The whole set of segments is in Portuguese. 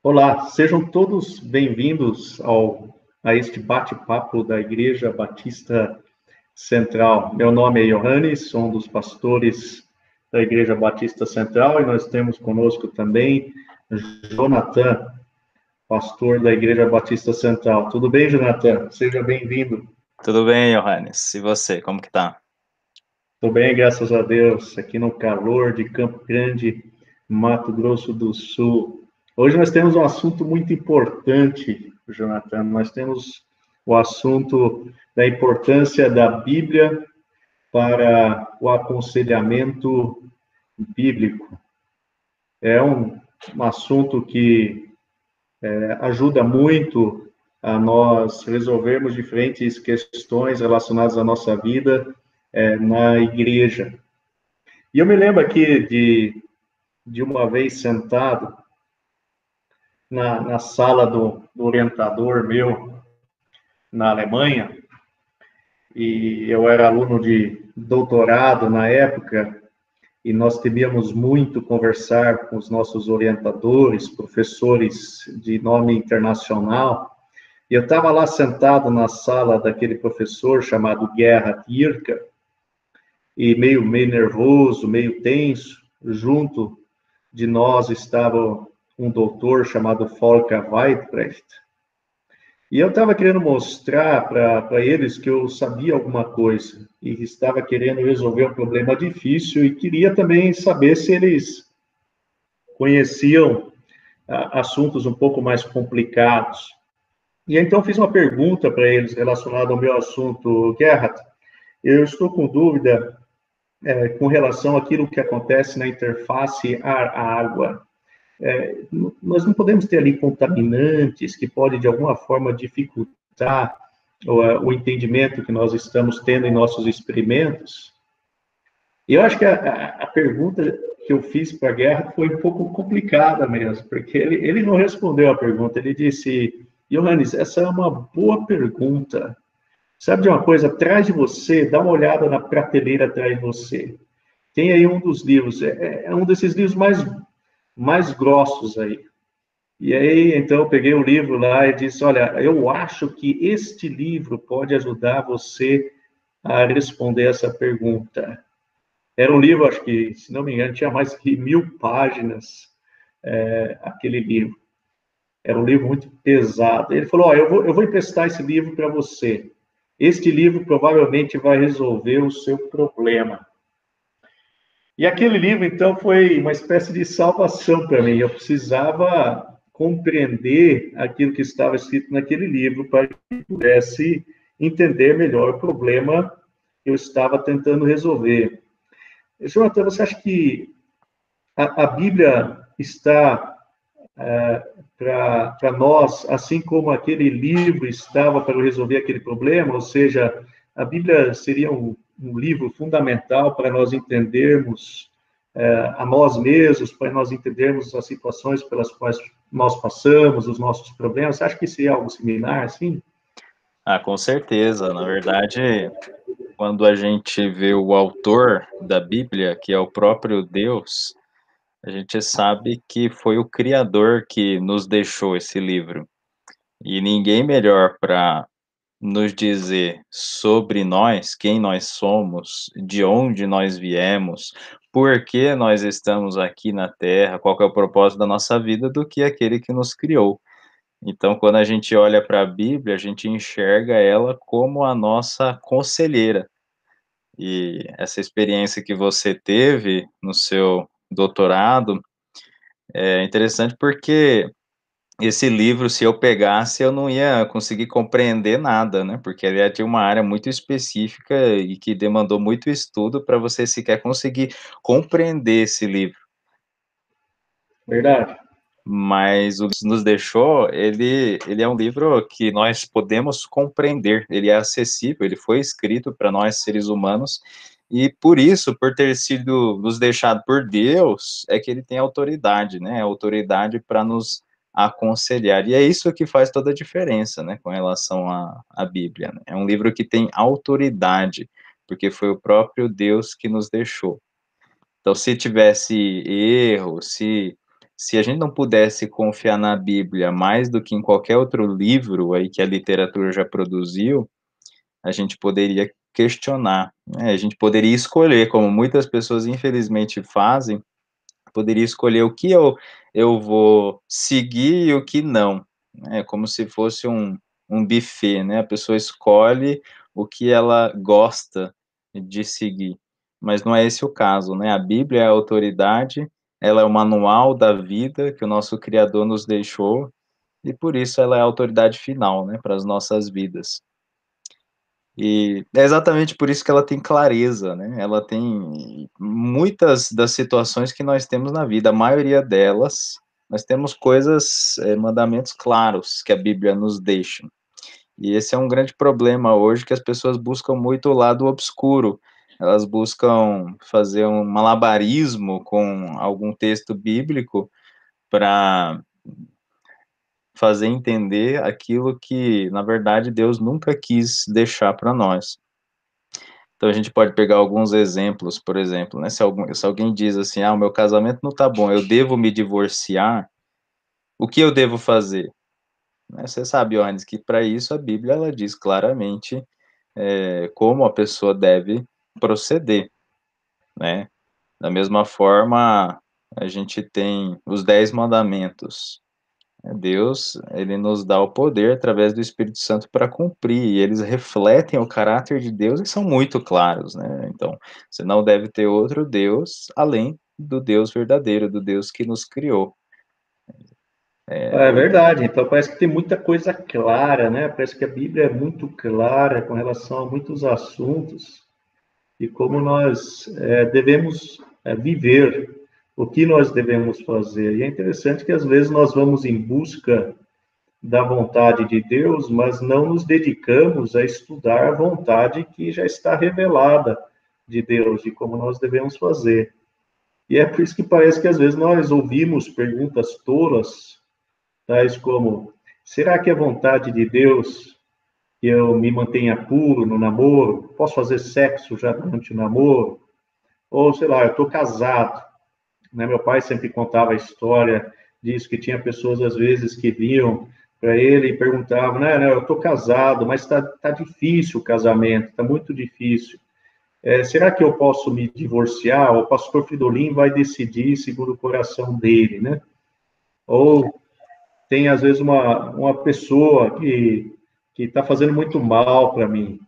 Olá, sejam todos bem-vindos a este bate-papo da Igreja Batista Central. Meu nome é Johannes, sou um dos pastores da Igreja Batista Central e nós temos conosco também Jonathan, pastor da Igreja Batista Central. Tudo bem, Jonathan? Seja bem-vindo. Tudo bem, Johannes? E você, como que tá? Tudo bem, graças a Deus, aqui no calor de Campo Grande, Mato Grosso do Sul. Hoje nós temos um assunto muito importante, Jonathan. Nós temos o assunto da importância da Bíblia para o aconselhamento bíblico. É um assunto que ajuda muito a nós resolvermos diferentes questões relacionadas à nossa vida na igreja. E eu me lembro aqui de uma vez sentado na sala do orientador meu na Alemanha, e eu era aluno de doutorado na época, e nós temíamos muito conversar com os nossos orientadores, professores de nome internacional, e eu estava lá sentado na sala daquele professor chamado Gerhard Irka, e meio nervoso, meio tenso, junto de nós estava um doutor chamado Volker Weitbrecht. E eu estava querendo mostrar para eles que eu sabia alguma coisa e estava querendo resolver um problema difícil e queria também saber se eles conheciam assuntos um pouco mais complicados. E então fiz uma pergunta para eles relacionada ao meu assunto. Gerhard, eu estou com dúvida com relação àquilo que acontece na interface ar-água. Nós não podemos ter ali contaminantes que podem, de alguma forma, dificultar o entendimento que nós estamos tendo em nossos experimentos. E eu acho que a pergunta que eu fiz para a Guerra foi um pouco complicada mesmo, porque ele não respondeu a pergunta, ele disse, Johannes, essa é uma boa pergunta. Sabe de uma coisa? Atrás de você, dá uma olhada na prateleira atrás de você. Tem aí um dos livros, é um desses livros mais grossos aí. E aí, então, eu peguei o livro lá e disse, olha, eu acho que este livro pode ajudar você a responder essa pergunta. Era um livro, acho que, se não me engano, tinha mais de 1000 páginas, aquele livro. Era um livro muito pesado. Ele falou, eu vou emprestar esse livro para você. Este livro provavelmente vai resolver o seu problema. E aquele livro, então, foi uma espécie de salvação para mim. Eu precisava compreender aquilo que estava escrito naquele livro para que pudesse entender melhor o problema que eu estava tentando resolver. Jonathan, você acha que a Bíblia está para nós, assim como aquele livro estava para resolver aquele problema? Ou seja, a Bíblia seria um livro fundamental para nós entendermos a nós mesmos, para nós entendermos as situações pelas quais nós passamos, os nossos problemas. Você acha que seria algo similar, assim? Ah, com certeza. Na verdade, quando a gente vê o autor da Bíblia, que é o próprio Deus, a gente sabe que foi o Criador que nos deixou esse livro. E ninguém melhor para nos dizer sobre nós, quem nós somos, de onde nós viemos, por que nós estamos aqui na Terra, qual que é o propósito da nossa vida, do que aquele que nos criou. Então, quando a gente olha para a Bíblia, a gente enxerga ela como a nossa conselheira. E essa experiência que você teve no seu doutorado é interessante porque esse livro, se eu pegasse, eu não ia conseguir compreender nada, né? Porque ele é de uma área muito específica e que demandou muito estudo para você sequer conseguir compreender esse livro. Verdade. Mas o que nos deixou, ele é um livro que nós podemos compreender, ele é acessível, ele foi escrito para nós seres humanos, e por isso, por ter sido nos deixado por Deus, é que ele tem autoridade, né, autoridade para nos aconselhar, e é isso que faz toda a diferença, né, com relação à Bíblia, né? É um livro que tem autoridade, porque foi o próprio Deus que nos deixou. Então, se tivesse erro, se a gente não pudesse confiar na Bíblia mais do que em qualquer outro livro aí que a literatura já produziu, a gente poderia questionar, né, a gente poderia escolher, como muitas pessoas infelizmente fazem, poderia escolher o que eu vou seguir e o que não, né, como se fosse um buffet, né, a pessoa escolhe o que ela gosta de seguir, mas não é esse o caso, né, a Bíblia é a autoridade, ela é o manual da vida que o nosso Criador nos deixou, e por isso ela é a autoridade final, né, para as nossas vidas. E é exatamente por isso que ela tem clareza, né, ela tem muitas das situações que nós temos na vida, a maioria delas, nós temos coisas, mandamentos claros que a Bíblia nos deixa. E esse é um grande problema hoje, que as pessoas buscam muito o lado obscuro, elas buscam fazer um malabarismo com algum texto bíblico para fazer entender aquilo que, na verdade, Deus nunca quis deixar para nós. Então a gente pode pegar alguns exemplos, por exemplo, né, se alguém diz assim: "Ah, o meu casamento não tá bom, eu devo me divorciar, o que eu devo fazer?", né, você sabe, Johannes, que para isso a Bíblia ela diz claramente, como a pessoa deve proceder, né. Da mesma forma, a gente tem os 10 mandamentos. Deus, ele nos dá o poder através do Espírito Santo para cumprir, e eles refletem o caráter de Deus e são muito claros, né. Então, você não deve ter outro Deus além do Deus verdadeiro, do Deus que nos criou. É verdade, então parece que tem muita coisa clara, né? Parece que a Bíblia é muito clara com relação a muitos assuntos e como nós devemos viver, o que nós devemos fazer. E é interessante que às vezes nós vamos em busca da vontade de Deus, mas não nos dedicamos a estudar a vontade que já está revelada de Deus, de como nós devemos fazer. E é por isso que parece que às vezes nós ouvimos perguntas tolas, tais como: será que é vontade de Deus que eu me mantenha puro no namoro? Posso fazer sexo já durante o namoro? Ou, sei lá, eu estou casado, né? Meu pai sempre contava a história disso, que tinha pessoas, às vezes, que vinham para ele e perguntavam: não, eu estou casado, mas tá difícil o casamento, está muito difícil. Será que eu posso me divorciar? O pastor Fridolin vai decidir segundo o coração dele, né? Ou tem, às vezes, uma pessoa que está fazendo muito mal para mim,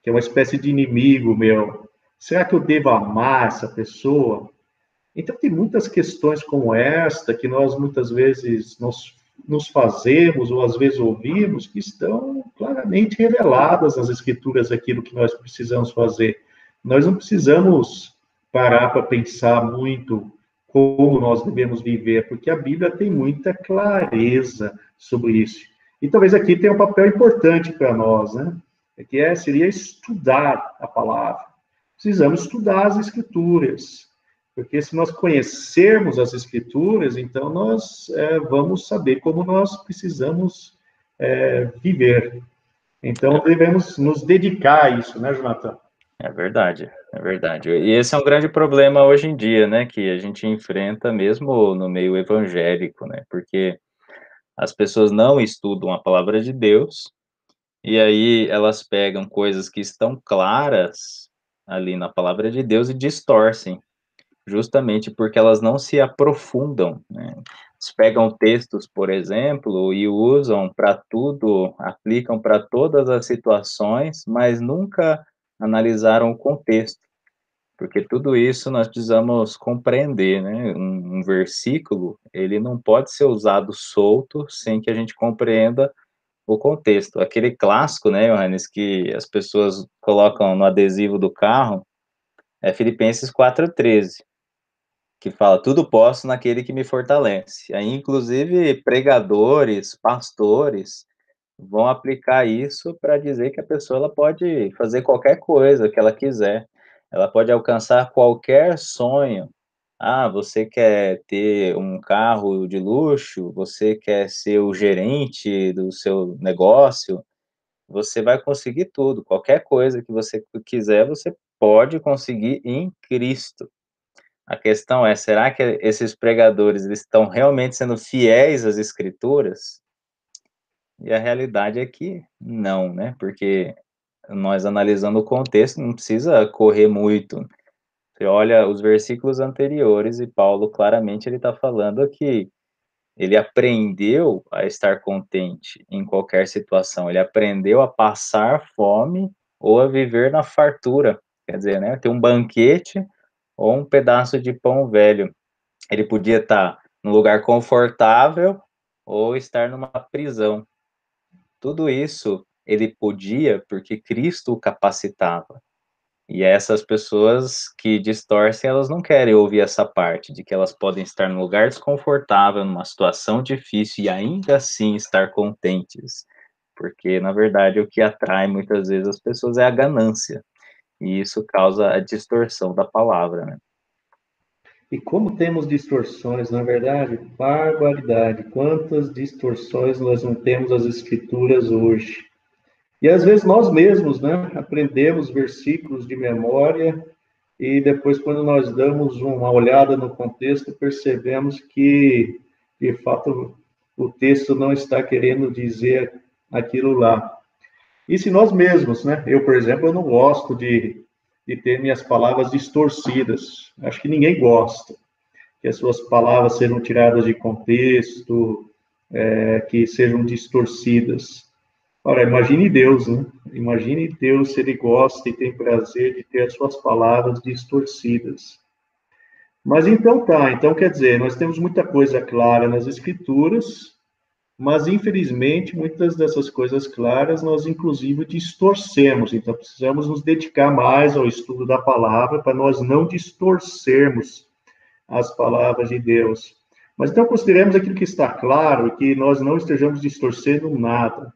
que é uma espécie de inimigo meu. Será que eu devo amar essa pessoa? Então, tem muitas questões como esta que nós, muitas vezes, nos fazemos, ou às vezes ouvimos, que estão claramente reveladas nas Escrituras aquilo que nós precisamos fazer. Nós não precisamos parar para pensar muito como nós devemos viver, porque a Bíblia tem muita clareza sobre isso. E talvez aqui tenha um papel importante para nós, né? Seria estudar a palavra. Precisamos estudar as Escrituras, porque se nós conhecermos as Escrituras, então nós vamos saber como nós precisamos viver. Então devemos nos dedicar a isso, né, Jonathan? É verdade, é verdade. E esse é um grande problema hoje em dia, né, que a gente enfrenta mesmo no meio evangélico, né, porque as pessoas não estudam a palavra de Deus, e aí elas pegam coisas que estão claras ali na palavra de Deus e distorcem. Justamente porque elas não se aprofundam, né. Eles pegam textos, por exemplo, e usam para tudo, aplicam para todas as situações, mas nunca analisaram o contexto, porque tudo isso nós precisamos compreender, né. Um versículo, ele não pode ser usado solto, sem que a gente compreenda o contexto. Aquele clássico, né, Johannes, que as pessoas colocam no adesivo do carro, é Filipenses 4:13. Que fala: "Tudo posso naquele que me fortalece". Aí, inclusive, pregadores, pastores, vão aplicar isso para dizer que a pessoa ela pode fazer qualquer coisa que ela quiser. Ela pode alcançar qualquer sonho. Ah, você quer ter um carro de luxo, você quer ser o gerente do seu negócio, você vai conseguir tudo. Qualquer coisa que você quiser, você pode conseguir em Cristo. A questão é, será que esses pregadores, eles estão realmente sendo fiéis às escrituras? E a realidade é que não, né, porque nós analisando o contexto, não precisa correr muito. Você olha os versículos anteriores e Paulo claramente ele está falando que ele aprendeu a estar contente em qualquer situação, ele aprendeu a passar fome ou a viver na fartura, quer dizer, né, ter um banquete ou um pedaço de pão velho. Ele podia estar num lugar confortável ou estar numa prisão. Tudo isso ele podia porque Cristo o capacitava. E essas pessoas que distorcem, elas não querem ouvir essa parte, de que elas podem estar num lugar desconfortável, numa situação difícil e ainda assim estar contentes. Porque, na verdade, o que atrai muitas vezes as pessoas é a ganância, e isso causa a distorção da palavra, né. E como temos distorções, na verdade, barbaridade. Quantas distorções nós não temos as escrituras hoje. E às vezes nós mesmos, né, aprendemos versículos de memória e depois, quando nós damos uma olhada no contexto, percebemos que, de fato, o texto não está querendo dizer aquilo lá. E se nós mesmos, né? Eu, por exemplo, eu não gosto de ter minhas palavras distorcidas. Acho que ninguém gosta que as suas palavras sejam tiradas de contexto, que sejam distorcidas. Ora, imagine Deus, né? Imagine Deus se ele gosta e tem prazer de ter as suas palavras distorcidas. Mas então tá, então quer dizer, nós temos muita coisa clara nas Escrituras, mas infelizmente muitas dessas coisas claras nós inclusive distorcemos, então precisamos nos dedicar mais ao estudo da palavra para nós não distorcermos as palavras de Deus. Mas então consideremos aquilo que está claro e que nós não estejamos distorcendo nada.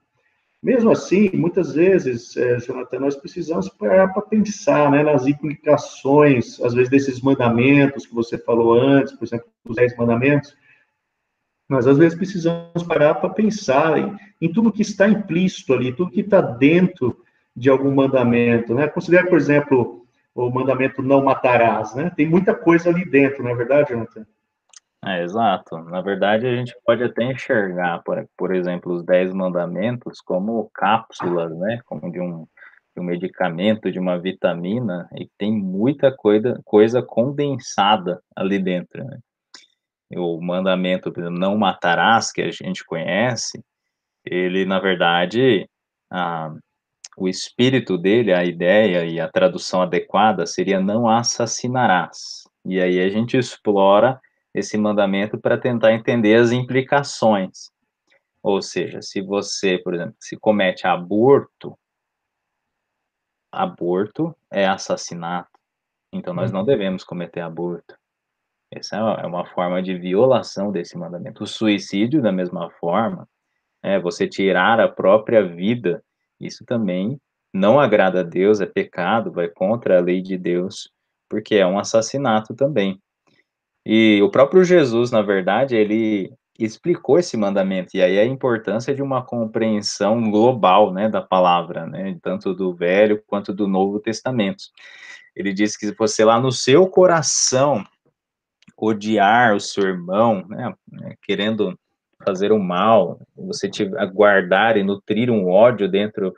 Mesmo assim, muitas vezes, Jonathan, nós precisamos parar para pensar, né, nas implicações, às vezes, desses mandamentos que você falou antes, por exemplo, os 10 mandamentos, mas às vezes precisamos parar para pensar em tudo que está implícito ali, tudo que está dentro de algum mandamento, né? Considere, por exemplo, o mandamento não matarás, né? Tem muita coisa ali dentro, não é verdade, Jonathan? É, exato. Na verdade, a gente pode até enxergar, por exemplo, os 10 mandamentos como cápsulas, né, como de um medicamento, de uma vitamina, e tem muita coisa condensada ali dentro, né. O mandamento, por exemplo, não matarás, que a gente conhece, ele na verdade, ah, o espírito dele, a ideia e a tradução adequada seria não assassinarás. E aí a gente explora esse mandamento para tentar entender as implicações. Ou seja, se você, por exemplo, se comete aborto, aborto é assassinato. Então nós não devemos cometer aborto. Essa é uma forma de violação desse mandamento. O suicídio, da mesma forma, você tirar a própria vida, isso também não agrada a Deus, é pecado, vai contra a lei de Deus, porque é um assassinato também. E o próprio Jesus, na verdade, ele explicou esse mandamento, e aí a importância de uma compreensão global, né, da palavra, né, tanto do Velho quanto do Novo Testamento. Ele disse que se você lá no seu coração odiar o seu irmão, né, querendo fazer o mal, você guardar e nutrir um ódio dentro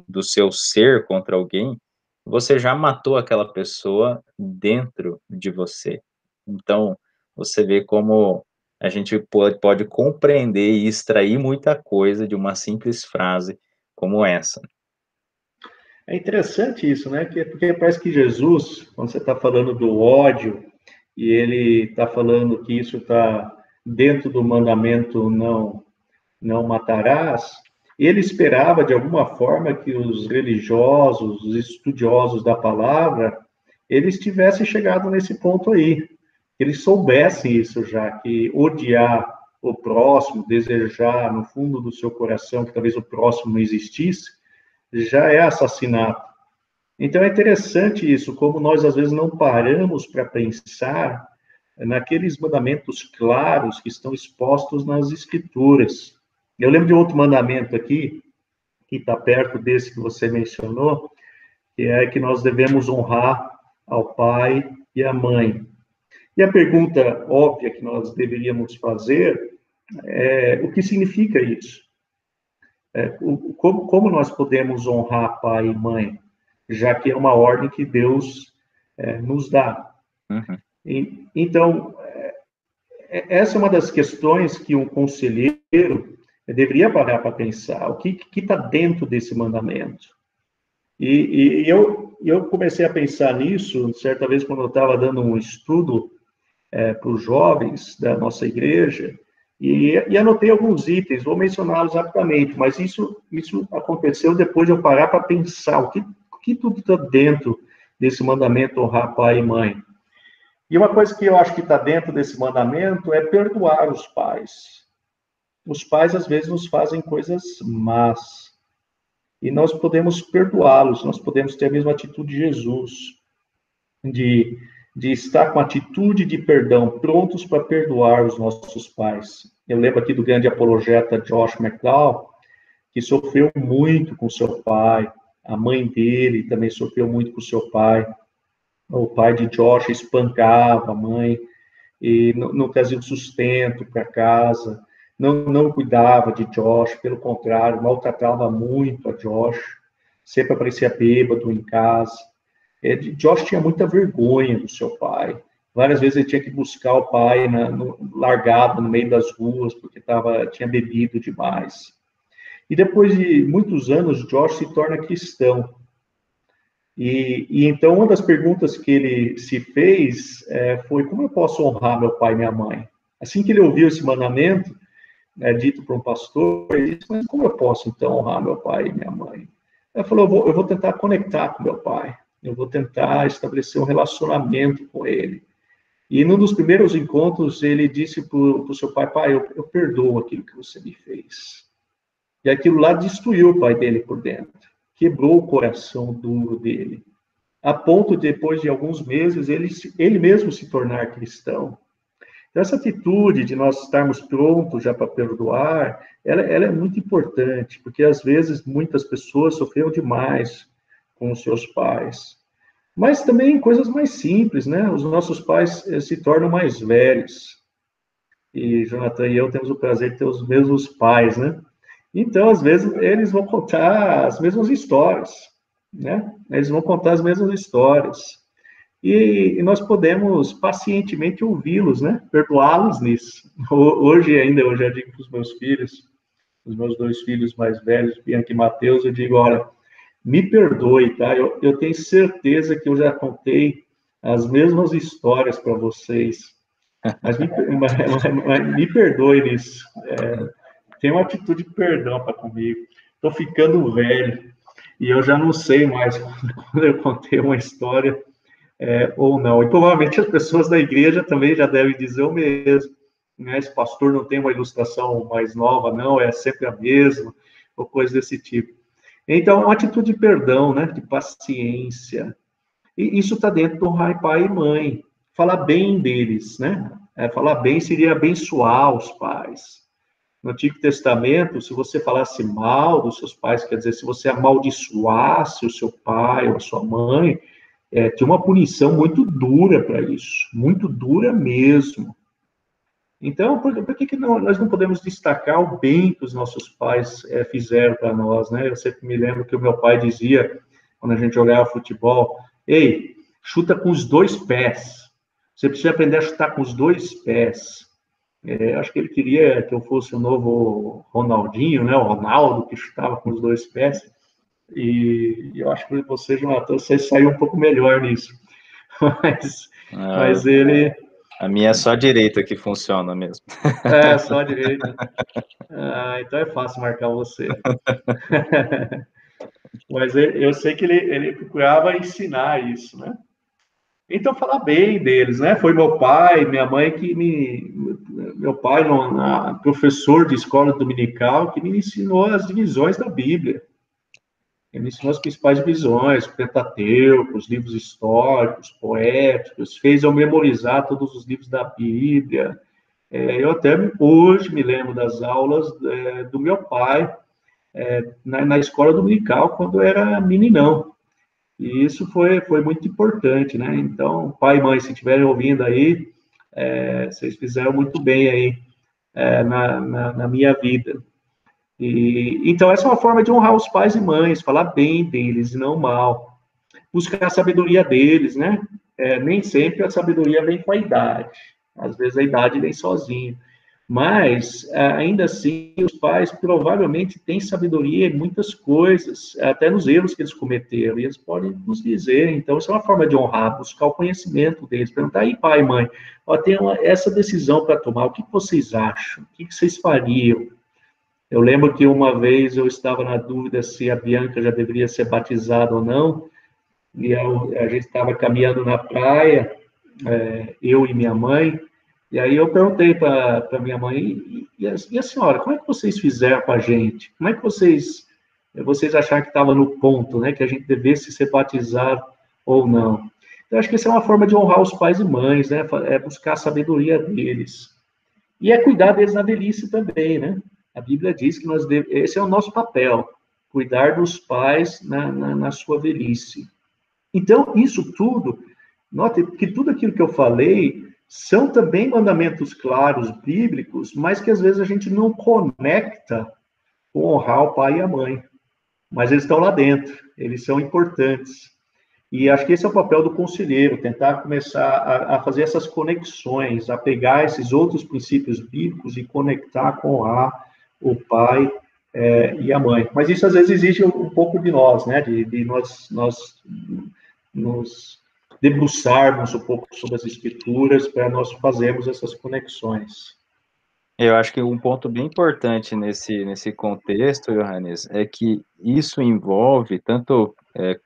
do seu ser contra alguém, você já matou aquela pessoa dentro de você. Então, você vê como a gente pode compreender e extrair muita coisa de uma simples frase como essa. É interessante isso, né? Porque parece que Jesus, quando você está falando do ódio, e ele está falando que isso está dentro do mandamento não matarás, ele esperava, de alguma forma, que os religiosos, os estudiosos da palavra, eles tivessem chegado nesse ponto aí, que eles soubessem isso já, que odiar o próximo, desejar no fundo do seu coração que talvez o próximo não existisse, já é assassinato. Então é interessante isso, como nós às vezes não paramos para pensar naqueles mandamentos claros que estão expostos nas Escrituras. Eu lembro de outro mandamento aqui, que está perto desse que você mencionou, que é que nós devemos honrar ao pai e à mãe. E a pergunta óbvia que nós deveríamos fazer é: o que significa isso? Como nós podemos honrar pai e mãe, já que é uma ordem que Deus nos dá? Uhum. Então, essa é uma das questões que um conselheiro deveria parar para pensar. O que está dentro desse mandamento? E eu comecei a pensar nisso, certa vez, quando eu estava dando um estudo para os jovens da nossa igreja, e anotei alguns itens, vou mencioná-los rapidamente, mas isso aconteceu depois de eu parar para pensar o que tudo está dentro desse mandamento, honrar pai e mãe. E uma coisa que eu acho que está dentro desse mandamento é perdoar os pais. Os pais, às vezes, nos fazem coisas más, e nós podemos perdoá-los, nós podemos ter a mesma atitude de Jesus, de estar com atitude de perdão, prontos para perdoar os nossos pais. Eu lembro aqui do grande apologeta Josh McDowell, que sofreu muito com seu pai, a mãe dele também sofreu muito com seu pai. O pai de Josh espancava a mãe e não trazia o sustento para casa, não cuidava de Josh, pelo contrário, maltratava muito a Josh, sempre aparecia bêbado em casa. Josh tinha muita vergonha do seu pai. Várias vezes ele tinha que buscar o pai largado no meio das ruas, porque tinha bebido demais. E depois de muitos anos, Josh se torna cristão. E então, uma das perguntas que ele se fez foi: como eu posso honrar meu pai e minha mãe? Assim que ele ouviu esse mandamento, dito por um pastor, ele disse: mas como eu posso, então, honrar meu pai e minha mãe? Ele falou: eu vou tentar conectar com meu pai, eu vou tentar estabelecer um relacionamento com ele. E num dos primeiros encontros, ele disse para o seu pai: pai, eu perdoo aquilo que você me fez. E aquilo lá destruiu o pai dele por dentro. Quebrou o coração duro dele, a ponto de, depois de alguns meses, ele mesmo se tornar cristão. Então, essa atitude de nós estarmos prontos já para perdoar, ela é muito importante, porque às vezes muitas pessoas sofreram demais com os seus pais. Mas também coisas mais simples, né? Os nossos pais se tornam mais velhos. E Jonathan e eu temos o prazer de ter os mesmos pais, né? Então, às vezes, eles vão contar as mesmas histórias, né? Eles vão contar as mesmas histórias. E nós podemos pacientemente ouvi-los, né? Perdoá-los nisso. Hoje ainda, eu já digo para os meus filhos, os meus 2 filhos mais velhos, Bianca e Mateus, eu digo: olha, me perdoe, tá? Eu tenho certeza que eu já contei as mesmas histórias para vocês, mas me perdoe nisso. Tem uma atitude de perdão para comigo. Estou ficando velho e eu já não sei mais quando eu contei uma história ou não. E provavelmente as pessoas da igreja também já devem dizer o mesmo. Né? Esse pastor não tem uma ilustração mais nova, não, é sempre a mesma, ou coisa desse tipo. Então, uma atitude de perdão, né? De paciência. E isso está dentro do pai e mãe. Falar bem deles, né? Falar bem seria abençoar os pais. No Antigo Testamento, se você falasse mal dos seus pais, quer dizer, se você amaldiçoasse o seu pai ou a sua mãe, tinha uma punição muito dura para isso, muito dura mesmo. Então, por que nós não podemos destacar o bem que os nossos pais fizeram para nós, né? Eu sempre me lembro que o meu pai dizia, quando a gente jogava futebol: ei, chuta com os 2 pés. Você precisa aprender a chutar com os 2 pés. Acho que ele queria que eu fosse o novo Ronaldinho, né? O Ronaldo, que chutava com os 2 pés. E eu acho que você, Jonathan, você saiu um pouco melhor nisso. Mas ele... A minha é só a direita que funciona mesmo. Só a direita. Então é fácil marcar você. Mas eu sei que ele procurava ensinar isso, né? Então, falar bem deles, né? Foi meu pai, minha mãe meu pai, professor de escola dominical, que me ensinou as divisões da Bíblia. Ele me ensinou as principais divisões, o Pentateuco, os livros históricos, poéticos, fez eu memorizar todos os livros da Bíblia. Eu até hoje me lembro das aulas do meu pai na escola dominical, quando eu era meninão. E isso foi muito importante, né? Então, pai e mãe, se estiverem ouvindo aí, Vocês fizeram muito bem aí na minha vida. Então, essa é uma forma de honrar os pais e mães, falar bem deles e não mal. Buscar a sabedoria deles, né? Nem sempre a sabedoria vem com a idade. Às vezes a idade vem sozinha. Mas, ainda assim, os pais provavelmente têm sabedoria em muitas coisas, até nos erros que eles cometeram, e eles podem nos dizer. Então, isso é uma forma de honrar, buscar o conhecimento deles, perguntar, aí, pai, mãe, ó, tem essa decisão para tomar, o que vocês acham? O que vocês fariam? Eu lembro que uma vez eu estava na dúvida se a Bianca já deveria ser batizada ou não, e a gente estava caminhando na praia, eu e minha mãe, e aí eu perguntei para minha mãe, e a senhora, como é que vocês fizeram com a gente? Como é que vocês acharam que estava no ponto, né, que a gente devesse ser batizado ou não? Então, acho que essa é uma forma de honrar os pais e mães, né, é buscar a sabedoria deles. E é cuidar deles na velhice também, né? A Bíblia diz que esse é o nosso papel, cuidar dos pais na sua velhice. Então, isso tudo, note que tudo aquilo que eu falei são também mandamentos claros, bíblicos, mas que às vezes a gente não conecta com honrar o pai e a mãe. Mas eles estão lá dentro, eles são importantes. E acho que esse é o papel do conselheiro, tentar começar a fazer essas conexões, a pegar esses outros princípios bíblicos e conectar com o pai e a mãe. Mas isso às vezes exige um pouco de nós, né? De nós nos debruçarmos um pouco sobre as escrituras para nós fazermos essas conexões. Eu acho que um ponto bem importante nesse contexto, Johannes, é que isso envolve tanto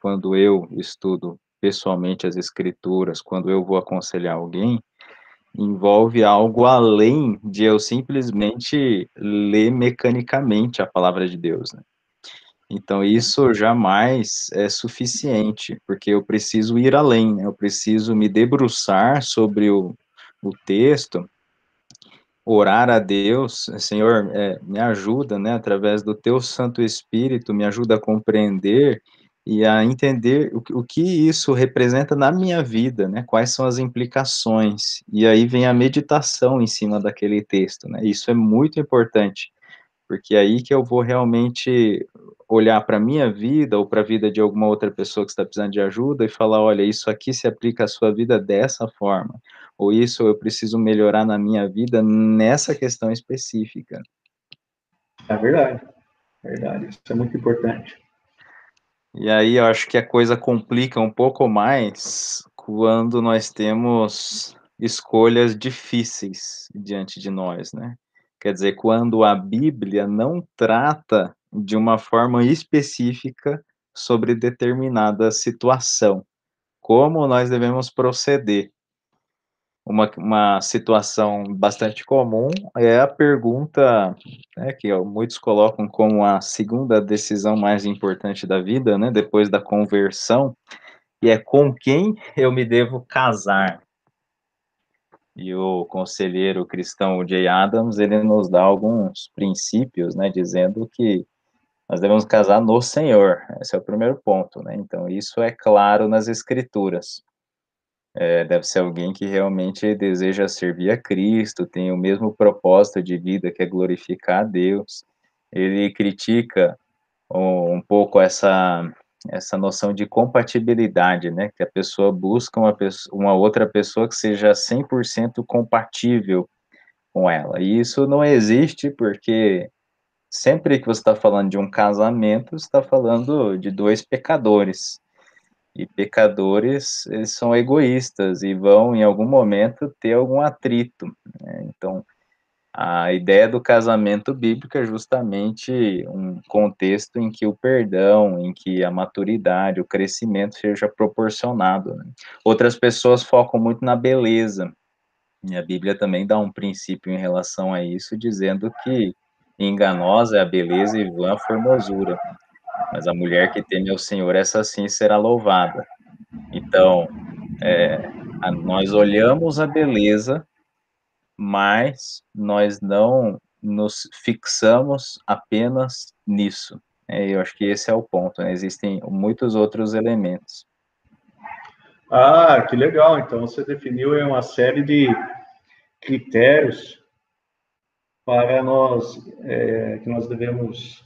quando eu estudo pessoalmente as escrituras, quando eu vou aconselhar alguém, envolve algo além de eu simplesmente ler mecanicamente a palavra de Deus, né? Então, isso jamais é suficiente, porque eu preciso ir além, né? Eu preciso me debruçar sobre o texto, orar a Deus, Senhor, me ajuda, né, através do teu Santo Espírito, me ajuda a compreender e a entender o que isso representa na minha vida, né, quais são as implicações, e aí vem a meditação em cima daquele texto, né, isso é muito importante, porque é aí que eu vou realmente olhar para a minha vida ou para a vida de alguma outra pessoa que está precisando de ajuda e falar, olha, isso aqui se aplica à sua vida dessa forma, ou isso eu preciso melhorar na minha vida nessa questão específica. É verdade, isso é muito importante. E aí eu acho que a coisa complica um pouco mais quando nós temos escolhas difíceis diante de nós, né? Quer dizer, quando a Bíblia não trata de uma forma específica sobre determinada situação, como nós devemos proceder. Uma situação bastante comum é a pergunta, né, que muitos colocam como a segunda decisão mais importante da vida, né, depois da conversão, e é com quem eu me devo casar. E o conselheiro cristão Jay Adams, ele nos dá alguns princípios, né, dizendo que nós devemos casar no Senhor. Esse é o primeiro ponto, né? Então, isso é claro nas Escrituras. Deve ser alguém que realmente deseja servir a Cristo, tem o mesmo propósito de vida que é glorificar a Deus. Ele critica um pouco essa noção de compatibilidade, né? Que a pessoa busca uma outra pessoa que seja 100% compatível com ela. E isso não existe porque sempre que você está falando de um casamento, você está falando de dois pecadores. E pecadores, eles são egoístas e vão, em algum momento, ter algum atrito, né? Então, a ideia do casamento bíblico é justamente um contexto em que o perdão, em que a maturidade, o crescimento seja proporcionado, né? Outras pessoas focam muito na beleza, e a Bíblia também dá um princípio em relação a isso, dizendo que enganosa é a beleza e vã a formosura, mas a mulher que teme ao Senhor, essa sim será louvada. Então, nós olhamos a beleza, mas nós não nos fixamos apenas nisso. Eu acho que esse é o ponto, né? Existem muitos outros elementos. Ah, que legal. Então, você definiu uma série critérios para nós, que nós devemos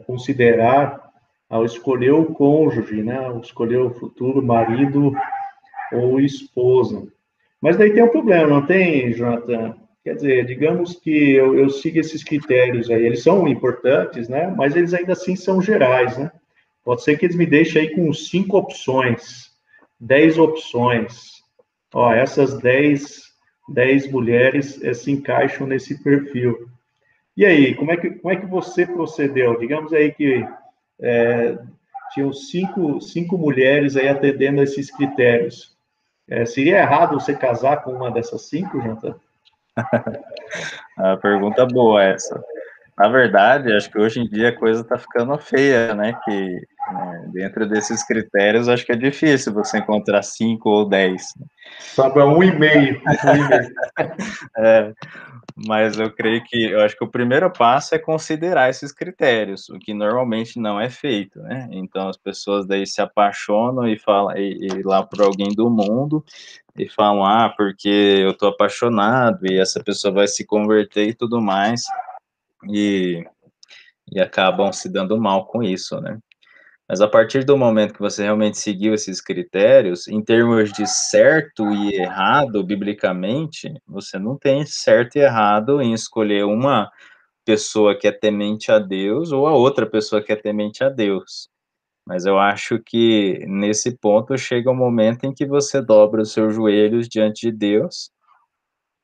considerar ao escolher o cônjuge, né? Ao escolher o futuro marido ou esposa. Mas daí tem um problema, não tem, Jonathan? Quer dizer, digamos que eu siga esses critérios aí, eles são importantes, né? Mas eles ainda assim são gerais, né? Pode ser que eles me deixem aí com 5 opções, 10 opções. Ó, essas 10 mulheres se encaixam nesse perfil. E aí, como é que você procedeu? Digamos aí que tinham cinco mulheres aí atendendo a esses critérios. Seria errado você casar com uma dessas 5, Jonathan? A pergunta boa essa. Na verdade, acho que hoje em dia a coisa está ficando feia, né? Que dentro desses critérios, acho que é difícil você encontrar 5 ou 10. Sobra 1,5. É, mas eu acho que o primeiro passo é considerar esses critérios, o que normalmente não é feito, né? Então as pessoas daí se apaixonam e falam e lá por alguém do mundo e falam, porque eu tô apaixonado e essa pessoa vai se converter e tudo mais, e, e acabam se dando mal com isso, né? Mas a partir do momento que você realmente seguiu esses critérios, em termos de certo e errado, biblicamente, você não tem certo e errado em escolher uma pessoa que é temente a Deus ou a outra pessoa que é temente a Deus. Mas eu acho que nesse ponto chega um momento em que você dobra os seus joelhos diante de Deus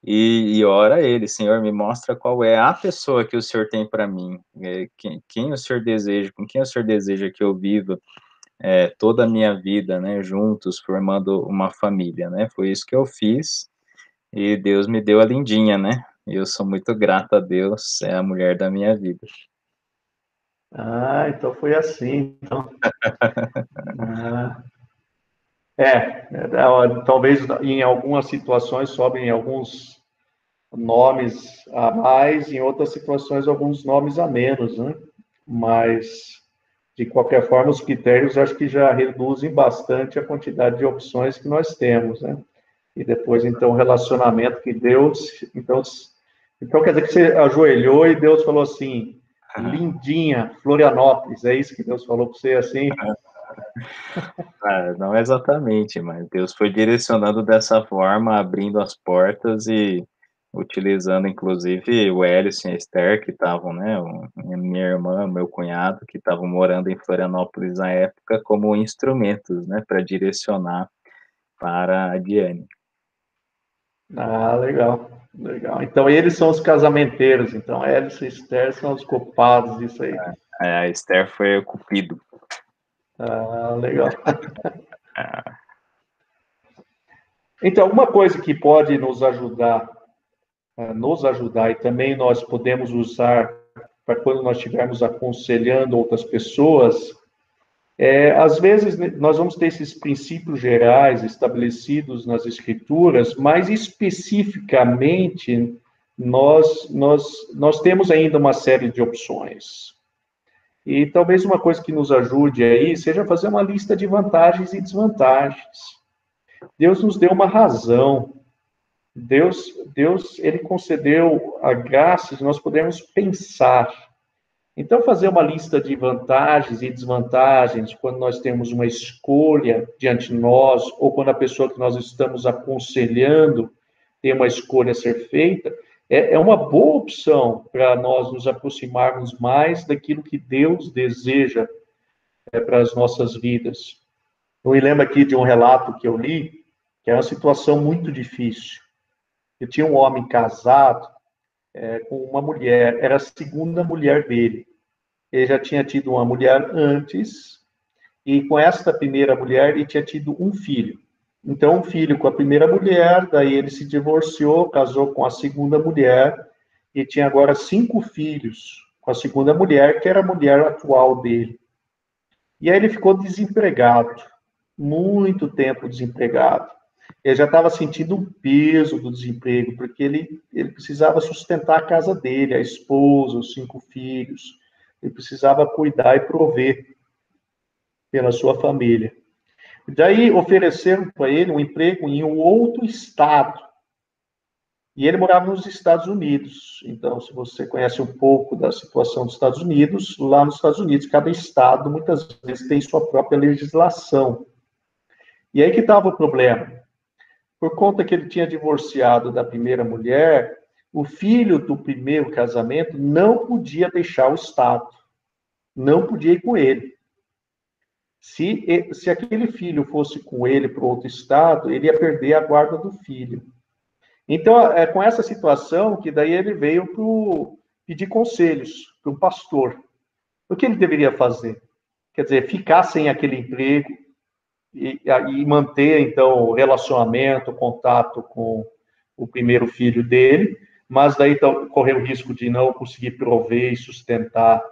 e ora a Ele, Senhor, me mostra qual é a pessoa que o Senhor tem para mim, quem o Senhor deseja, com quem o Senhor deseja que eu viva toda a minha vida, né, juntos, formando uma família, né? Foi isso que eu fiz e Deus me deu a lindinha, né? E eu sou muito grato a Deus, é a mulher da minha vida. Então foi assim. Então. Ah, talvez em algumas situações sobem alguns nomes a mais, em outras situações alguns nomes a menos, né? Mas, de qualquer forma, os critérios acho que já reduzem bastante a quantidade de opções que nós temos, né? E depois, então, o relacionamento que Deus... Então quer dizer que você ajoelhou e Deus falou assim, lindinha, Florianópolis, é isso que Deus falou para você, assim? Não exatamente, mas Deus foi direcionando dessa forma, abrindo as portas e utilizando, inclusive, o Hélice e a Esther, que estavam, né, minha irmã, meu cunhado, que estavam morando em Florianópolis na época, como instrumentos, né, para direcionar para a Diane. Legal, legal. Então, eles são os casamenteiros. Então, Hélice e Esther são os culpados disso aí. A Esther foi o cupido. Legal. Então, uma coisa que pode nos ajudar e também nós podemos usar para quando nós estivermos aconselhando outras pessoas, às vezes nós vamos ter esses princípios gerais estabelecidos nas escrituras, mas especificamente nós temos ainda uma série de opções. E talvez uma coisa que nos ajude aí seja fazer uma lista de vantagens e desvantagens. Deus nos deu uma razão. Deus, ele concedeu a graça de nós podermos pensar. Então, fazer uma lista de vantagens e desvantagens quando nós temos uma escolha diante de nós, ou quando a pessoa que nós estamos aconselhando tem uma escolha a ser feita, é uma boa opção para nós nos aproximarmos mais daquilo que Deus deseja para as nossas vidas. Eu me lembro aqui de um relato que eu li, que é uma situação muito difícil. Eu tinha um homem casado com uma mulher, era a segunda mulher dele. Ele já tinha tido uma mulher antes, e com esta primeira mulher ele tinha tido um filho. Então, um filho com a primeira mulher, daí ele se divorciou, casou com a segunda mulher, e tinha agora 5 filhos com a segunda mulher, que era a mulher atual dele. E aí ele ficou desempregado, muito tempo desempregado. Ele já estava sentindo o peso do desemprego, porque ele precisava sustentar a casa dele, a esposa, os 5 filhos. Ele precisava cuidar e prover pela sua família. Daí ofereceram para ele um emprego em um outro estado. E ele morava nos Estados Unidos. Então, se você conhece um pouco da situação dos Estados Unidos, lá nos Estados Unidos, cada estado, muitas vezes, tem sua própria legislação. E aí que estava o problema. Por conta que ele tinha divorciado da primeira mulher, o filho do primeiro casamento não podia deixar o estado. Não podia ir com ele. Se aquele filho fosse com ele para outro estado, ele ia perder a guarda do filho. Então, é com essa situação que daí ele veio pedir conselhos para um pastor. O que ele deveria fazer? Quer dizer, ficar sem aquele emprego e manter, então, o relacionamento, o contato com o primeiro filho dele, mas daí então, correr o risco de não conseguir prover e sustentar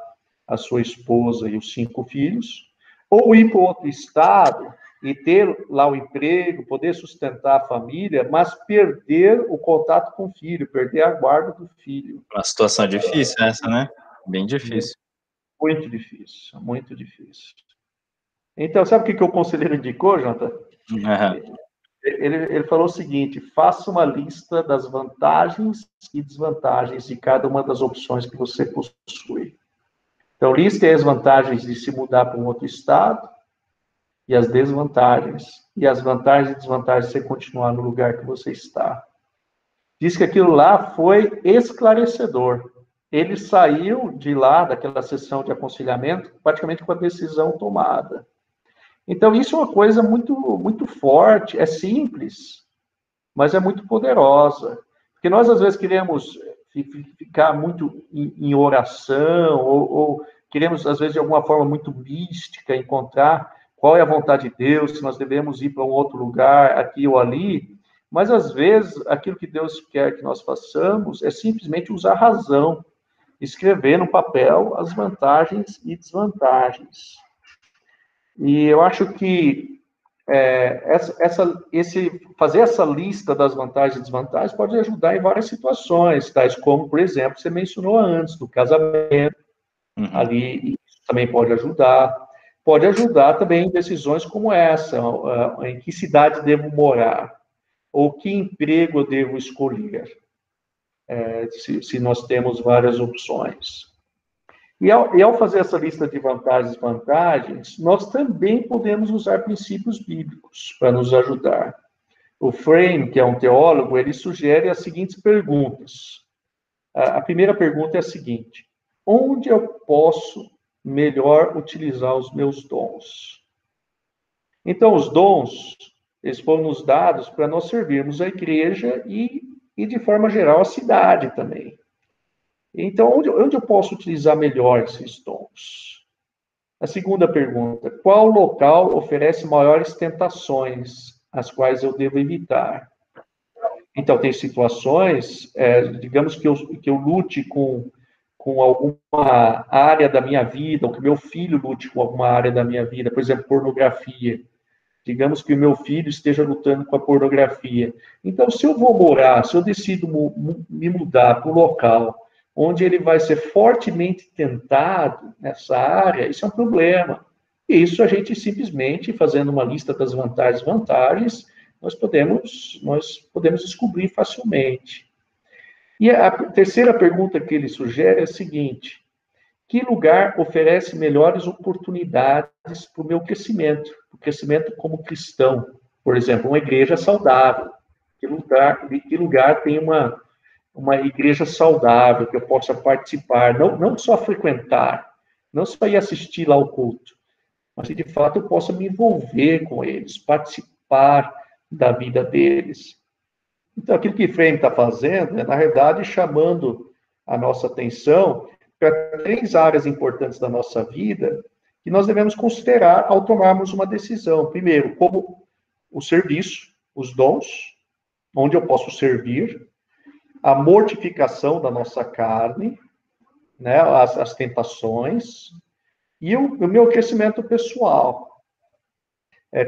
a sua esposa e os 5 filhos, ou ir para outro estado e ter lá o emprego, poder sustentar a família, mas perder o contato com o filho, perder a guarda do filho. Uma situação difícil essa, né? Bem difícil. Muito difícil, muito difícil. Então, sabe o que o conselheiro indicou, Jonathan? Uhum. Ele falou o seguinte: faça uma lista das vantagens e desvantagens de cada uma das opções que você possui. Então, liste as vantagens de se mudar para um outro estado e as desvantagens. E as vantagens e desvantagens de você continuar no lugar que você está. Diz que aquilo lá foi esclarecedor. Ele saiu de lá, daquela sessão de aconselhamento, praticamente com a decisão tomada. Então, isso é uma coisa muito, muito forte, é simples, mas é muito poderosa. Porque nós, às vezes, queremos ficar muito em oração, ou queremos, às vezes, de alguma forma muito mística, encontrar qual é a vontade de Deus, se nós devemos ir para um outro lugar, aqui ou ali. Mas, às vezes, aquilo que Deus quer que nós façamos é simplesmente usar a razão, escrever no papel as vantagens e desvantagens. E eu acho que fazer essa lista das vantagens e desvantagens pode ajudar em várias situações, tais como, por exemplo, você mencionou antes, do casamento, ali isso também pode ajudar. Pode ajudar também em decisões como essa, em que cidade devo morar, ou que emprego eu devo escolher, se nós temos várias opções. E ao fazer essa lista de vantagens e desvantagens, nós também podemos usar princípios bíblicos para nos ajudar. O Frame, que é um teólogo, ele sugere as seguintes perguntas. A primeira pergunta é a seguinte: onde eu posso melhor utilizar os meus dons? Então, os dons, eles foram nos dados para nós servirmos a igreja e de forma geral, a cidade também. Então, onde eu posso utilizar melhor esses dons? A segunda pergunta: qual local oferece maiores tentações, as quais eu devo evitar? Então, tem situações, digamos que eu lute com alguma área da minha vida, ou que meu filho lute com alguma área da minha vida, por exemplo, pornografia. Digamos que o meu filho esteja lutando com a pornografia. Então, se eu vou morar, se eu decido me mudar para um local onde ele vai ser fortemente tentado nessa área, isso é um problema. E isso a gente simplesmente, fazendo uma lista das vantagens e desvantagens, nós podemos descobrir facilmente. E a terceira pergunta que ele sugere é a seguinte: que lugar oferece melhores oportunidades para o meu crescimento, o crescimento como cristão? Por exemplo, uma igreja saudável. Que lugar tem uma igreja saudável que eu possa participar, não só frequentar, não só ir assistir lá ao culto, mas que de fato eu possa me envolver com eles, participar da vida deles. Então, aquilo que Frame está fazendo é, na verdade, chamando a nossa atenção para 3 áreas importantes da nossa vida que nós devemos considerar ao tomarmos uma decisão. Primeiro, como o serviço, os dons, onde eu posso servir, a mortificação da nossa carne, né, as tentações, e o meu crescimento pessoal.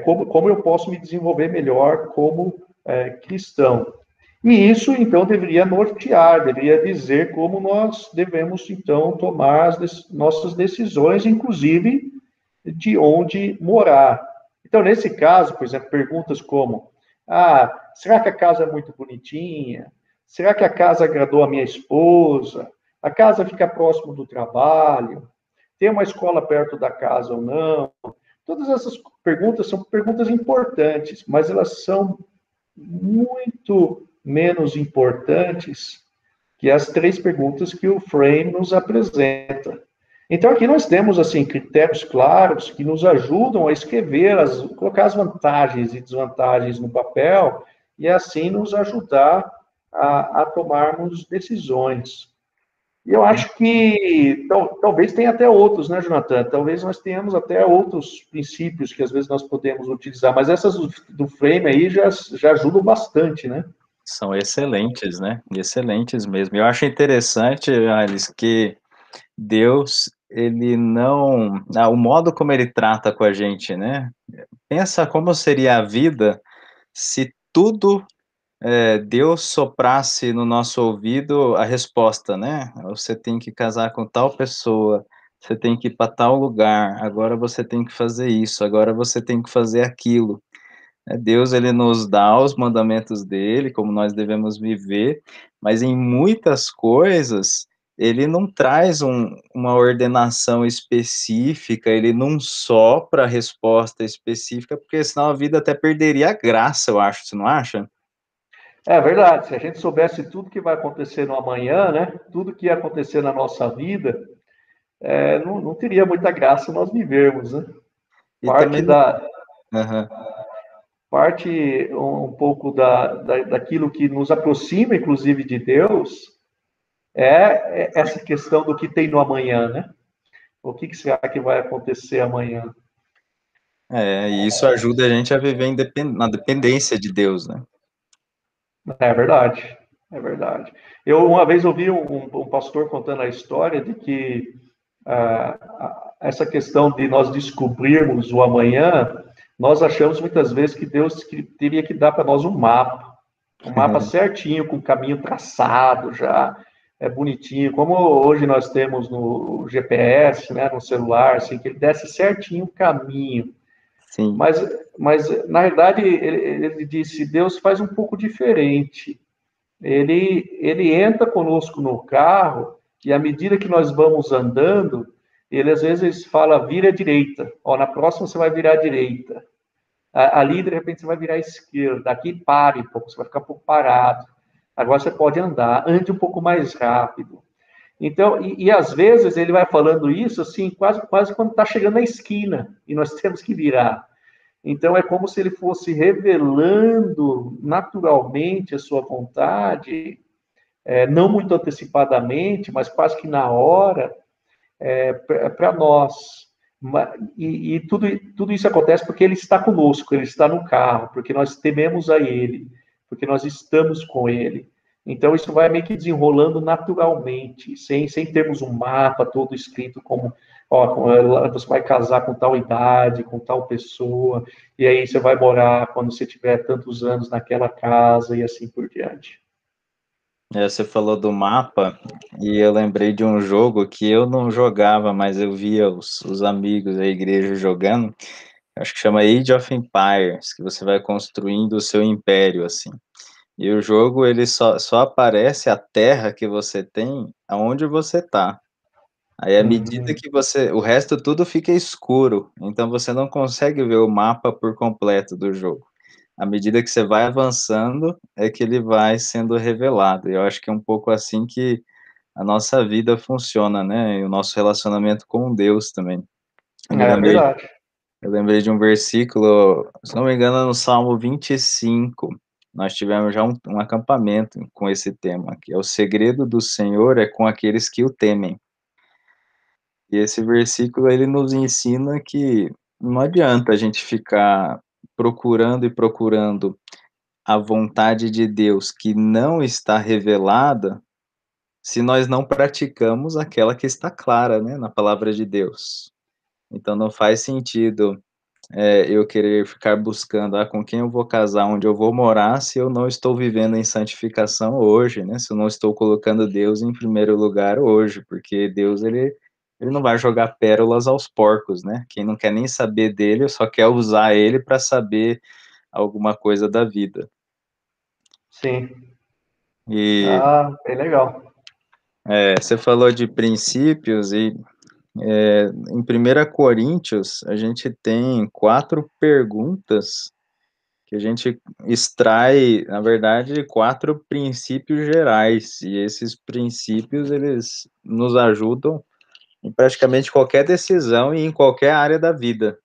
Como eu posso me desenvolver melhor como cristão. E isso, então, deveria nortear, deveria dizer como nós devemos, então, tomar as nossas decisões, inclusive de onde morar. Então, nesse caso, por exemplo, perguntas como: será que a casa é muito bonitinha? Será que a casa agradou a minha esposa? A casa fica próximo do trabalho? Tem uma escola perto da casa ou não? Todas essas perguntas são perguntas importantes, mas elas são muito menos importantes que as três perguntas que o Frame nos apresenta. Então, aqui nós temos, assim, critérios claros que nos ajudam a escrever, colocar as vantagens e desvantagens no papel e, assim, nos ajudar a tomarmos decisões. E eu acho que talvez tenha até outros, né, Jonathan? Talvez nós tenhamos até outros princípios que às vezes nós podemos utilizar, mas essas do Frame aí já ajudam bastante, né? São excelentes, né? Excelentes mesmo. Eu acho interessante, Alice, que Deus, ele não, o modo como ele trata com a gente, né? Pensa como seria a vida se tudo Deus soprasse no nosso ouvido a resposta, né? Você tem que casar com tal pessoa, você tem que ir para tal lugar, agora você tem que fazer isso, agora você tem que fazer aquilo. Deus, ele nos dá os mandamentos dele, como nós devemos viver, mas em muitas coisas ele não traz uma ordenação específica, ele não sopra a resposta específica, porque senão a vida até perderia a graça, eu acho, você não acha? É verdade, se a gente soubesse tudo que vai acontecer no amanhã, né? Tudo que ia acontecer na nossa vida, não teria muita graça nós vivermos, né? E Parte também não. da, Aham. parte um pouco daquilo que nos aproxima, inclusive, de Deus, é essa questão do que tem no amanhã, né? O que será que vai acontecer amanhã? E isso ajuda a gente a viver na dependência de Deus, né? É verdade, é verdade. Eu uma vez ouvi um pastor contando a história de que essa questão de nós descobrirmos o amanhã, nós achamos muitas vezes que Deus teria que dar para nós um mapa certinho, com o caminho traçado já, bonitinho, como hoje nós temos no GPS, né, no celular, assim, que ele desce certinho o caminho. Sim, Mas, mas na verdade, ele disse, Deus faz um pouco diferente. Ele entra conosco no carro e à medida que nós vamos andando, ele às vezes fala, vira à direita. Ó, na próxima você vai virar à direita. Ali, de repente, você vai virar à esquerda. Aqui, pare um pouco, você vai ficar um pouco parado. Agora você pode andar, ande um pouco mais rápido. Então, às vezes ele vai falando isso assim, quase quando está chegando na esquina e nós temos que virar. Então, é como se ele fosse revelando naturalmente a sua vontade, não muito antecipadamente, mas quase que na hora, para nós. E tudo isso acontece porque ele está conosco, ele está no carro, porque nós tememos a ele, porque nós estamos com ele. Então, isso vai meio que desenrolando naturalmente, sem termos um mapa todo escrito como, ó, você vai casar com tal idade, com tal pessoa, e aí você vai morar quando você tiver tantos anos naquela casa, e assim por diante. Você falou do mapa e eu lembrei de um jogo que eu não jogava, mas eu via os amigos da igreja jogando. Acho que chama Age of Empires, que você vai construindo o seu império, assim. E o jogo, ele só aparece a terra que você tem aonde você tá. Aí, à medida Uhum. que o resto tudo fica escuro, então você não consegue ver o mapa por completo do jogo. À medida que você vai avançando, é que ele vai sendo revelado. E eu acho que é um pouco assim que a nossa vida funciona, né? E o nosso relacionamento com Deus também. Eu me É lembrei verdade. eu lembrei de um versículo, se não me engano, é no Salmo 25. Nós tivemos já um acampamento com esse tema, que é: "O segredo do Senhor é com aqueles que o temem". E esse versículo, ele nos ensina que não adianta a gente ficar procurando e procurando a vontade de Deus que não está revelada, se nós não praticamos aquela que está clara, né, na palavra de Deus. Então não faz sentido eu querer ficar buscando, com quem eu vou casar, onde eu vou morar, se eu não estou vivendo em santificação hoje, né, se eu não estou colocando Deus em primeiro lugar hoje, porque Deus, ele não vai jogar pérolas aos porcos, né, quem não quer nem saber dele, só quer usar ele para saber alguma coisa da vida. Sim. E Ah, bem legal. você falou de princípios e em 1 Coríntios a gente tem 4 perguntas que a gente extrai, na verdade, 4 princípios gerais, e esses princípios, eles nos ajudam em praticamente qualquer decisão e em qualquer área da vida.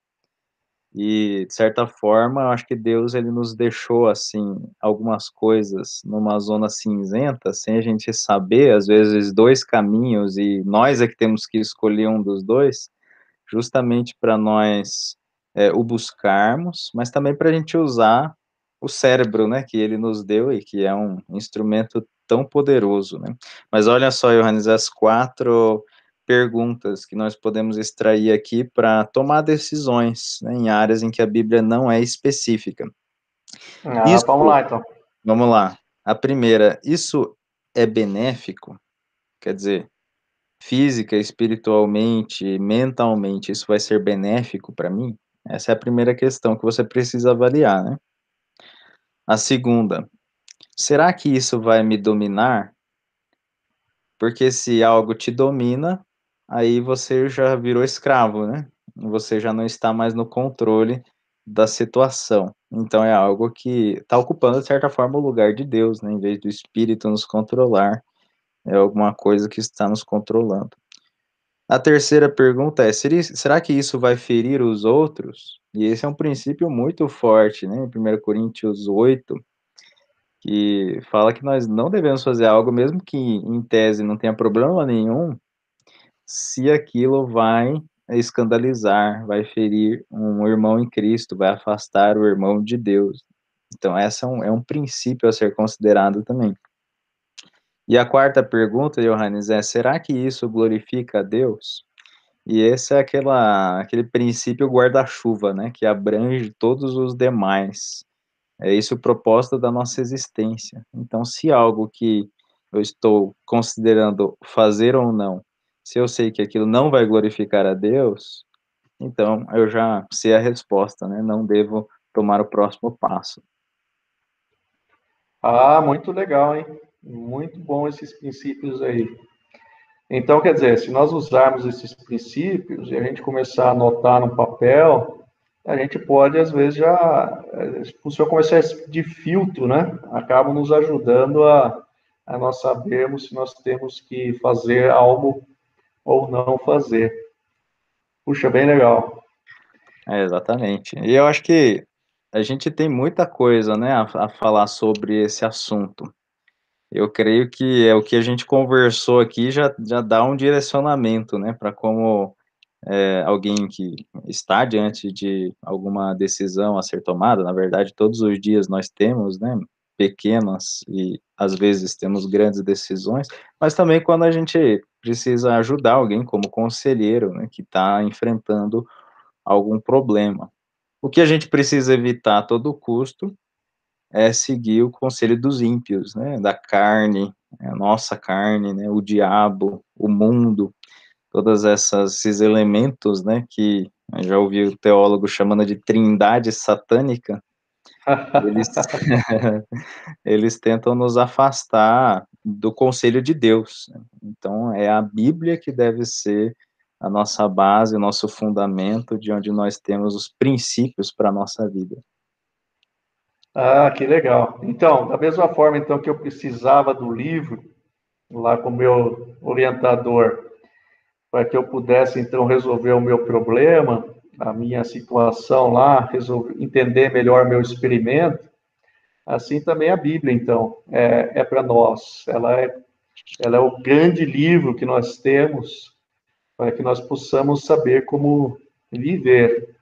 E, de certa forma, eu acho que Deus, ele nos deixou, assim, algumas coisas numa zona cinzenta, sem a gente saber, às vezes, 2 caminhos, e nós é que temos que escolher um dos 2, justamente para nós o buscarmos, mas também para a gente usar o cérebro, né, que ele nos deu e que é um instrumento tão poderoso, né. Mas olha só, Johannes, as 4 perguntas que nós podemos extrair aqui para tomar decisões, né, em áreas em que a Bíblia não é específica. Ah, vamos Isso, lá, então. vamos lá. A primeira, isso é benéfico? Quer dizer, física, espiritualmente, mentalmente, isso vai ser benéfico para mim? Essa é a primeira questão que você precisa avaliar, né. A segunda, será que isso vai me dominar? Porque se algo te domina, aí você já virou escravo, né. Você já não está mais no controle da situação. Então é algo que está ocupando, de certa forma, o lugar de Deus, né, em vez do Espírito nos controlar, é alguma coisa que está nos controlando. A terceira pergunta é: será que isso vai ferir os outros? E esse é um princípio muito forte, né, em 1 Coríntios 8, que fala que nós não devemos fazer algo, mesmo que em tese não tenha problema nenhum, se aquilo vai escandalizar, vai ferir um irmão em Cristo, vai afastar o irmão de Deus. Então essa é um princípio a ser considerado também. E a quarta pergunta, Johannes, é: será que isso glorifica a Deus? E esse é aquele princípio guarda-chuva, né, que abrange todos os demais. É esse o propósito da nossa existência. Então, se algo que eu estou considerando fazer ou não, se eu sei que aquilo não vai glorificar a Deus, então eu já sei a resposta, né, não devo tomar o próximo passo. Ah, muito legal, hein? Muito bom esses princípios aí. Então, quer dizer, se nós usarmos esses princípios e a gente começar a anotar no papel, a gente pode, às vezes, já funciona como uma espécie de filtro, né? Acaba nos ajudando a nós sabermos se nós temos que fazer algo ou não fazer. Puxa, bem legal. É, exatamente. E eu acho que a gente tem muita coisa, né, a falar sobre esse assunto. Eu creio que é o que a gente conversou aqui já dá um direcionamento, né, para como, alguém que está diante de alguma decisão a ser tomada, na verdade todos os dias nós temos, né, pequenas e às vezes temos grandes decisões, mas também quando a gente precisa ajudar alguém como conselheiro, né, que está enfrentando algum problema. O que a gente precisa evitar a todo custo é seguir o conselho dos ímpios, né, da carne, a nossa carne, né, o diabo, o mundo, todas esses elementos, né, que eu já ouvi o teólogo chamando de trindade satânica, eles eles tentam nos afastar do conselho de Deus, né. Então é a Bíblia que deve ser a nossa base, o nosso fundamento, de onde nós temos os princípios para a nossa vida. Ah, que legal. Então, da mesma forma então que eu precisava do livro lá com o meu orientador para que eu pudesse então resolver o meu problema, a minha situação lá, entender melhor meu experimento, assim também a Bíblia então é para nós. Ela é o grande livro que nós temos para que nós possamos saber como viver.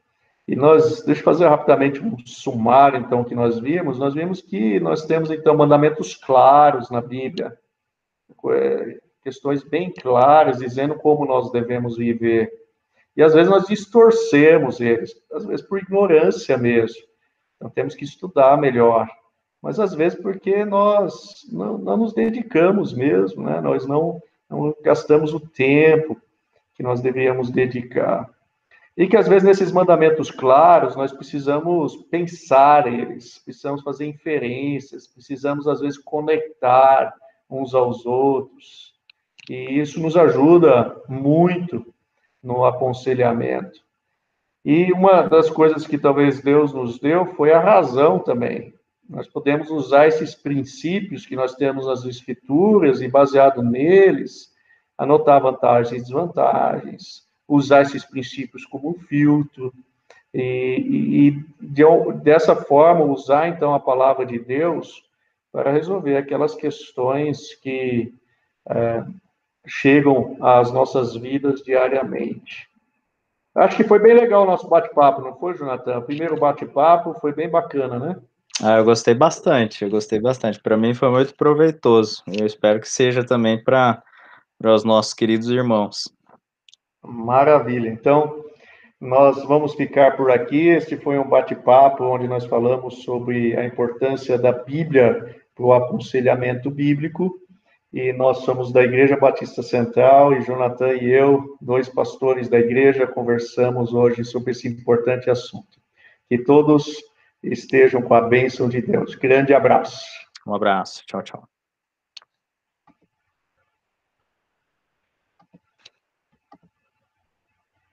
E nós, deixa eu fazer rapidamente um sumário, então, que nós vimos. Nós vimos que nós temos, então, mandamentos claros na Bíblia, questões bem claras, dizendo como nós devemos viver. E, às vezes, nós distorcemos eles, às vezes por ignorância mesmo. Então, temos que estudar melhor. Mas, às vezes, porque nós não nos dedicamos mesmo, né? Nós não gastamos o tempo que nós deveríamos dedicar. E que, às vezes, nesses mandamentos claros, nós precisamos pensar eles, precisamos fazer inferências, precisamos, às vezes, conectar uns aos outros. E isso nos ajuda muito no aconselhamento. E uma das coisas que talvez Deus nos deu foi a razão também. Nós podemos usar esses princípios que nós temos nas Escrituras e, baseado neles, anotar vantagens e desvantagens, usar esses princípios como um filtro, dessa forma usar, então, a palavra de Deus para resolver aquelas questões que chegam às nossas vidas diariamente. Acho que foi bem legal o nosso bate-papo, não foi, Jonathan? O primeiro bate-papo foi bem bacana, né? Eu gostei bastante, Para mim foi muito proveitoso. Eu espero que seja também para os nossos queridos irmãos. Maravilha. Então, nós vamos ficar por aqui. Este foi um bate-papo onde nós falamos sobre a importância da Bíblia para o aconselhamento bíblico. E nós somos da Igreja Batista Central, e Jonathan e eu, dois pastores da igreja, conversamos hoje sobre esse importante assunto. Que todos estejam com a bênção de Deus. Grande abraço. Um abraço. Tchau, tchau.